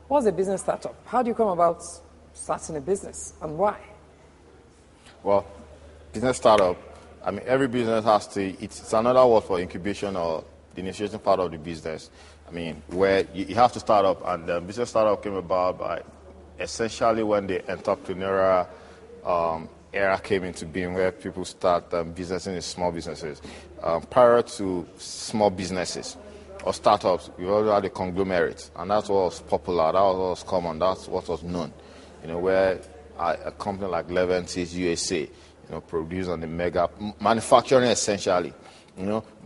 What's a business startup? How do you come about starting a business and why? Well, business startup, every business has to, it's another word for incubation or the initiation part of the business. Where you have to start up, and the business startup came about by essentially when the entrepreneurial era came into being, where people start business in small businesses. Prior to small businesses or startups, we already had a conglomerate, and that's what was popular, that was what was common, that's what was known. Where a company like Leventis USA, produce on the mega manufacturing essentially.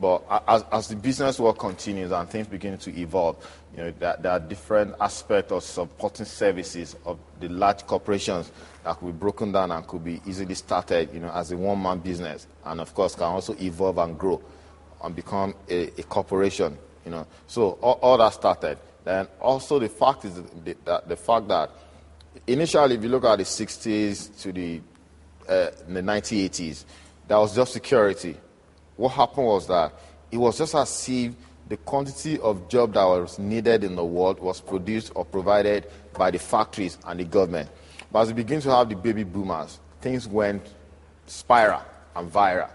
But as the business work continues and things begin to evolve, there are different aspects of supporting services of the large corporations that could be broken down and could be easily started, as a one-man business, and of course can also evolve and grow and become a corporation, So all that started. Then also the fact is the fact that initially, if you look at the 60s to the 1980s, there was just security. What happened was that it was just as if the quantity of job that was needed in the world was produced or provided by the factories and the government. But as we begin to have the baby boomers, things went spiral and viral.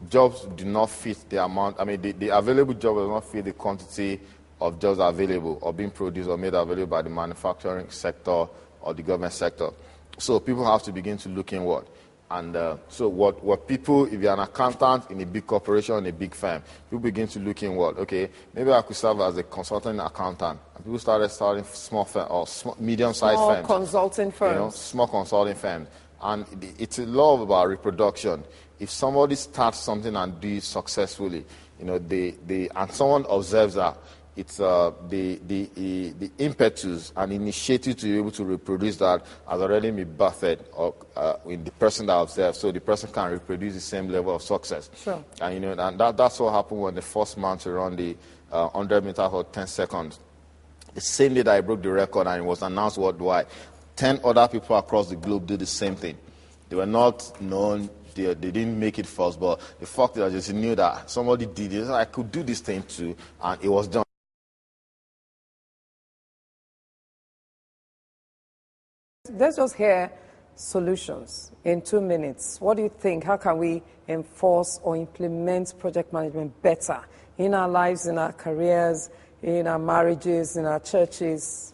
Jobs do not fit the amount, the available job does not fit the quantity of jobs available or being produced or made available by the manufacturing sector or the government sector. So people have to begin to look inward. And so what people, if you're an accountant in a big corporation, in a big firm, people begin to look inward. Okay, maybe I could serve as a consultant accountant. And people started starting small firm or medium-sized firms. Small consulting firms. Small consulting firms. And it's a law about reproduction. If somebody starts something and do it successfully, and someone observes that, it's the impetus and initiative to be able to reproduce that has already been birthed in the person that observes, so the person can reproduce the same level of success. Sure. And that's what happened when the first man to run the 100 meters for 10 seconds. The same day that I broke the record and it was announced worldwide, 10 other people across the globe did the same thing. They were not known. They didn't make it first, but the fact that I just knew that somebody did it, I could do this thing too, and it was done. Let's just hear solutions in 2 minutes. What do you think? How can we enforce or implement project management better in our lives, in our careers, in our marriages, in our churches?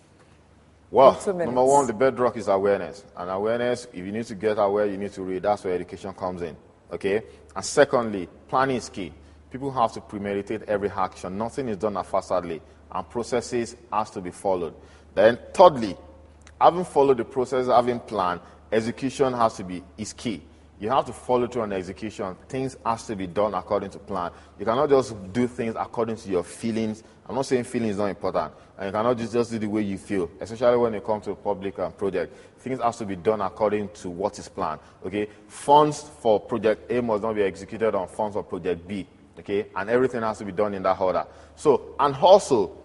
Well, number one, the bedrock is awareness. And awareness, if you need to get aware, you need to read. That's where education comes in. Okay? And secondly, planning is key. People have to premeditate every action. Nothing is done haphazardly, and processes has to be followed. Then thirdly, having followed the process, having planned, execution is key. You have to follow through on execution. Things has to be done according to plan. You cannot just do things according to your feelings. I'm not saying feelings is not important. And you cannot just do the way you feel, especially when it comes to a public project. Things have to be done according to what is planned. Okay? Funds for project A must not be executed on funds for project B. Okay? And everything has to be done in that order. So, and also,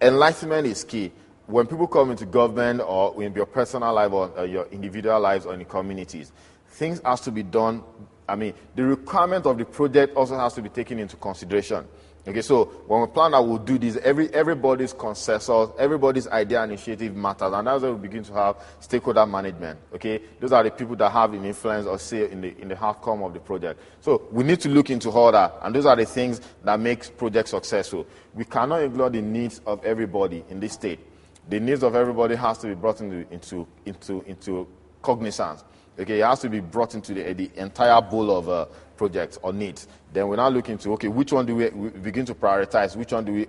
enlightenment is key. When people come into government or in your personal life or your individual lives or in the communities, things has to be done. The requirement of the project also has to be taken into consideration. Okay, so when we plan that we'll do this, everybody's consensus, everybody's idea and initiative matters, and that's where we begin to have stakeholder management. Okay, those are the people that have an influence or say in the outcome of the project. So we need to look into all that, and those are the things that make projects successful. We cannot ignore the needs of everybody in this state. The needs of everybody has to be brought into cognizance. Okay, it has to be brought into the entire bowl of projects or needs. Then we now look into, okay, which one do we begin to prioritize? Which one do we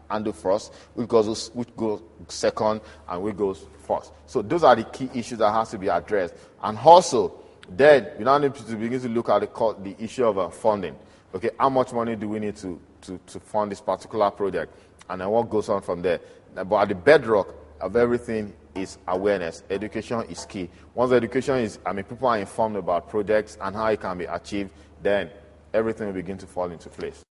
handle first? Which goes second? And which goes first? So those are the key issues that has to be addressed. And also, then we now need to begin to look at the issue of funding. Okay, how much money do we need to fund this particular project? And then what goes on from there? But at the bedrock of everything is awareness. Education is key. Once education is, people are informed about projects and how it can be achieved, then everything will begin to fall into place.